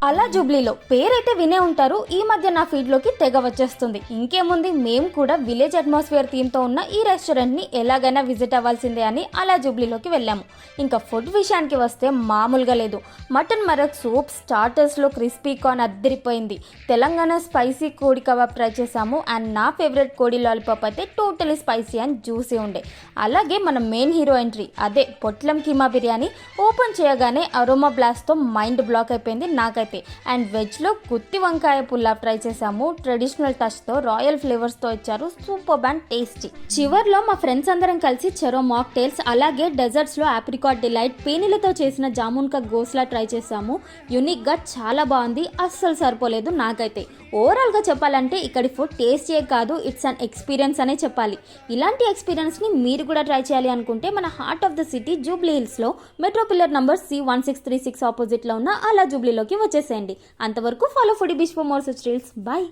అలా జూబ్లీలో పేరైతే వినే ఉంటారు. ఈ మధ్య నా ఫీడ్లోకి తెగ వచ్చేస్తుంది. ఇంకేముంది, మేము కూడా విలేజ్ అట్మాస్ఫియర్ థీమ్తో ఉన్న ఈ రెస్టారెంట్ని ఎలాగైనా విజిట్ అవ్వాల్సిందే అని అలా జూబ్లీలోకి వెళ్ళాము. ఇంకా ఫుడ్ విషయానికి వస్తే మామూలుగా లేదు. మటన్ మరక్ సూప్, స్టార్టర్స్లో క్రిస్పీ కార్న్ అద్దరిపోయింది. తెలంగాణ స్పైసీ కోడి కబాబ్ ట్రై చేసాము. అండ్ నా ఫేవరెట్ కోడి లాలీపాప్ అయితే టోటలీ స్పైసీ అండ్ జ్యూసీ ఉండే. అలాగే మన మెయిన్ హీరో ఎంట్రీ, అదే పొట్లం కీమా బిర్యానీ ఓపెన్ చేయగానే అరోమా బ్లాస్ట్తో మైండ్ బ్లాక్ అయిపోయింది నాకైతే. అండ్ వెజ్లో గుత్తి వంకాయ పుల్లావ్ ట్రై చేసాము. ట్రెడిషనల్ టచ్తో రాయల్ ఫ్లేవర్స్తో ఇచ్చారు. Super and tasty. చివర్లో మా ఫ్రెండ్స్ అందరం కలిసి చెరో మాక్టైల్స్, అలాగే డెజర్ట్స్లో ఆప్రికాట్ డిలైట్, పేనీలతో చేసిన జామున్ కా గోస్లా ట్రై చేసాము. యూనిక్గా చాలా బాగుంది. అస్సలు సరిపోలేదు నాకైతే. ఓవరాల్గా చెప్పాలంటే ఇక్కడి ఫుడ్ టేస్టీయే కాదు, ఇట్స్ అన్ ఎక్స్పీరియన్స్ అనే చెప్పాలి. ఇలాంటి ఎక్స్పీరియన్స్ని మీరు కూడా ట్రై చేయాలి అనుకుంటే మన heart of the city Jubilee హిల్స్లో మెట్రో పిల్లర్ నంబర్ C1636 ఆపోజిట్లో ఉన్న అలా జూబ్లీలోకి వచ్చేసేయండి. అంతవరకు follow foodie beach for more such reels. Bye.